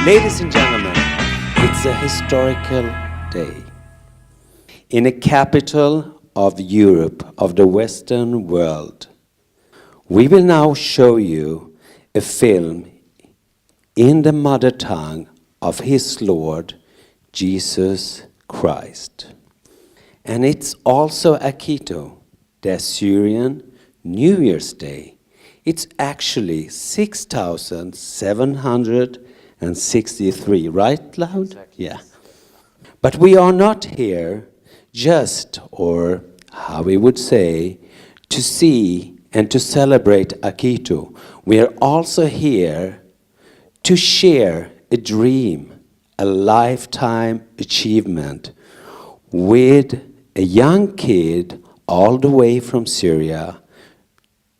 Ladies and gentlemen, it's a historical day. In a capital of Europe, of the Western world, we will now show you a film in the mother tongue of His Lord, Jesus Christ. And it's also Akito, the Assyrian New Year's Day. It's actually 6,763, right, Loud? Exactly. Yeah. But we are not here just, or how we would say, to see and to celebrate Akito. We are also here to share a dream, a lifetime achievement with a young kid all the way from Syria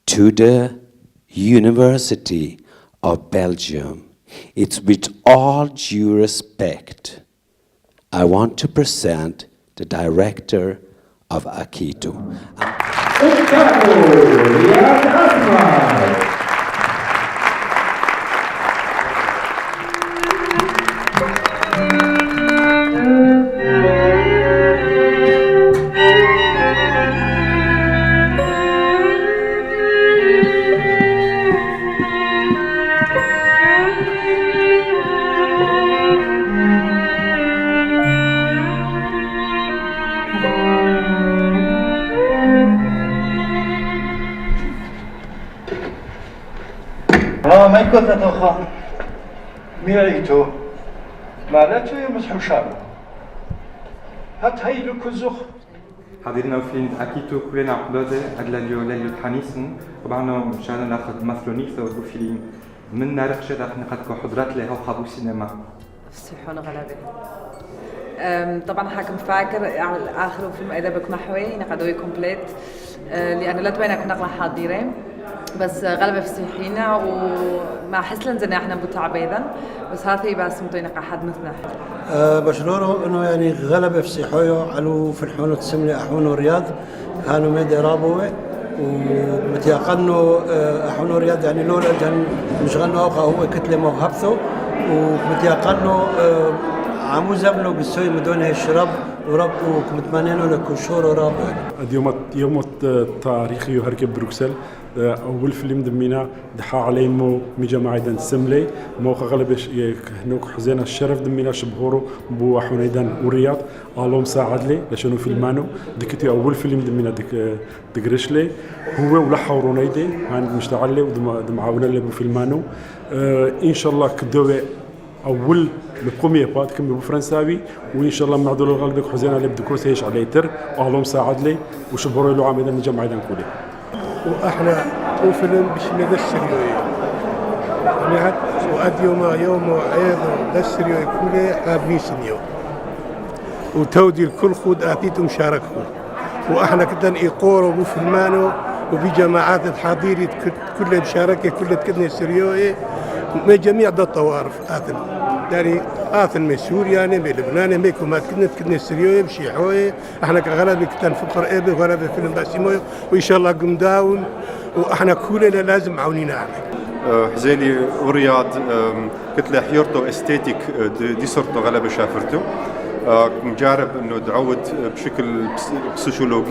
to the University of Belgium. It's with all due respect, I want to present the director of Akito. ما يكون تتوخى ميعيتو معناته يمسحو شعره هات هاي الكزخ حاضرنا في أكيتو كلنا عقدة أدلاليو لاليو تحنيسن طبعا مشان ناخذ مثلونيكس أو فيلم من نارقشة داخل نقدكو حضرات لها وخابو سينما استيحون غلبة طبعا حاكم فاكر على الآخر فيلم أدبك محوي نقدوي كومبليت لأن لا تبين كنا نقلا حاضرين بس غلبة في سيحينا ومع حسلن زنا احنا بتعبيدا بس هذه بس مطينا قاعد مثلنا بشلورو انه يعني غلبة في سيحويو علو في الحونة تسملي احونو رياض كانوا ميدي رابوه ومتيقنوا احونو رياض يعني لولا جن مش غنوا اوقع هو كتلة موهبته ومتيقنوا عمو زبلو قصوي مدونه الشرب وربطوا كمتمنينو لكشور ورابو يوم تاريخي هركب بروكسل أول فيلم دمينا دحا علي مو مجمع دن سملي موقع غلبش هنوك حزينا الشرف دمينا شبهورو بو حنيدان ورياض قالهم ساعد لي لشنو فيلمانو دكتي أول فيلم دمينا دقرش لي هو ولا حورونيدي هان مشتغل لي ودمعاونا اللي بو فيلمانو إن شاء الله كدوه أول القومية بات كم بفرنساوي وإن شاء الله معدول الغلبك حزينا اللي بدكوس هيش على يتر قالهم ساعد لي وشبهورو له عميدا مجمع دن كولي واحنا وفيلم باش ندسر يعني واد يوم عيد دسر كله حابين سنيو وتودي الكل خود اكيد مشاركه واحنا كدن ايقورو بفلمانو وبجماعات الحضيري كل مشاركه كل كدن سريو من جميع الطوائف اثن يعني اثن من سوريا يعني من لبنان ميكو ما كنا سريو بشي حوي احنا كغلبي كتن فقر ابي غلبي فيلم باسيمو وان شاء الله قم داون واحنا كلنا لازم عاونينا عليه حزيلي ورياض كتله حيرتو استيتيك دي صرتو غلبه شافرتو مجرب انه تعود بشكل بسيشولوج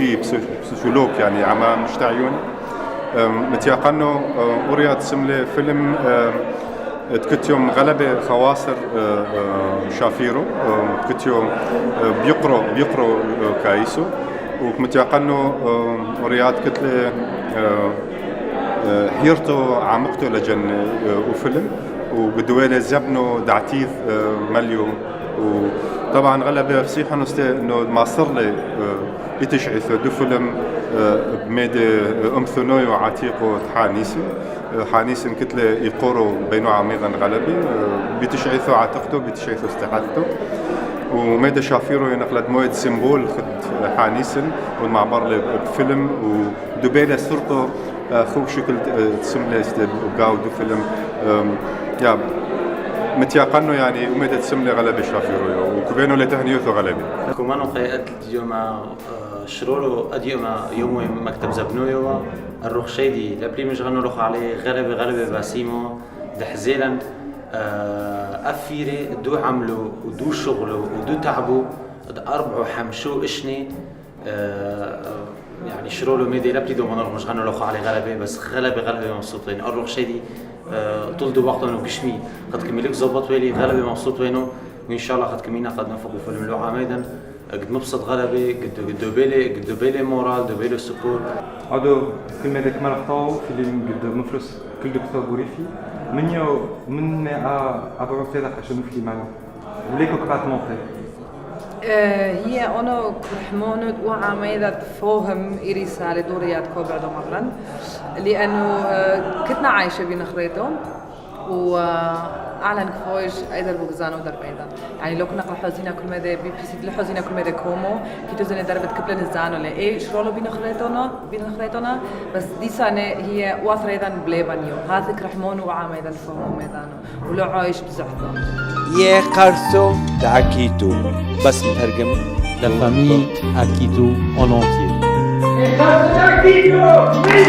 يعني عم مشتعيون متيقنوا ورياض سمله فيلم تكتيوم غلبة خواصر شافيرو تكتيوم بيقرو كايسو ومتيقنوا رياض كتلة حيرتو عمقتو لجن وفيلم وبدوالة زبنو دعتيث مليو وطبعا غلبة فسيحة انه ما صار لي يتشعث دو فيلم بميدي ثنوي وعتيقو حانيسن كتلة يقورو بينو عميضا غلبي بتشعيثو عتقتو بتشعيثو استحاثتو وميدا شافيرو ينقلد مويد سيمبول خد حانيسن والمعبر بفيلم ودوبيلا صرتو خوب شكل تسملة وقاو دو فيلم يا متيقنو يعني وميدا تسملة غلبي شافيرو وكبينو لتهنيوثو غلبي كمانو قيادة اليوم شرورو أديوما يومو مكتب زبنويو الروخ شيدي لابري مش غنو روخ عليه غلبة باسيمو دحزيلا أفيري دو عملوا ودو شغلوا ودو تعبوا أربعوا حمشوا إشني يعني شرولو ميدي لا بتيدو منور مش غنوا لوخ على غلبة بس غلبة مبسوطين أروح شدي طول وقتنا وكشمي قد كملك زبط ويلي غلبة مبسوط وينه وإن شاء الله قد كمينا قد نفقوا في الملوعة ميدان قد مبسط غلبة قد بالي مورال قد بالي سكور هذا كلمة ذاك ما لقطاو فيلم قد مفلس كل دكتور بوريفي من أبغى تذكر عشان نفهم معنا وليكو كبات مونتي هي أنا كرحمانة وعميدة فهم إرسالة دوريات كوبعد مرة لأنه كنتنا عايشة بين خريطهم وأعلن كفايش أيضا بوجزانو دربيدا يعني لو كنا حزينة كل مدى بيبسيت لحزينة كل مدى كومو كي تزن دربت قبل نزانو لا إيه شرولو بين خريطنا بس دي سنة هي واثر أيضا بليبانيو هذا كرحمانة وعميدة فهم ميدانو ولو عايش بزحته يا قرصو دعكيتو بس مترجم La famille Akito en entier. Akito!